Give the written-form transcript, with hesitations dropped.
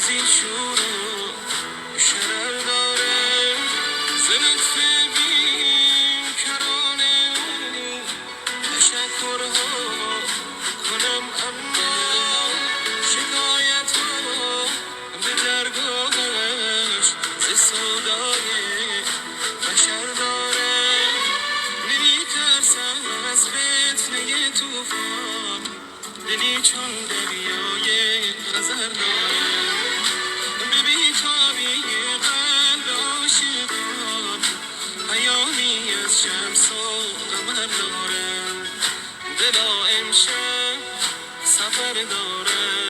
از این شورو شرر داره زلطف بیم کرانه او تشکرها کنم اما شکایت ها به درگاهش ز سودای بشر داره نمی ترسم از فتنه توفان دلی چون دریای خزر داره به بیتابی قلب عاشقان پیامی از شمس و قمر داره دلا امشب سفر داره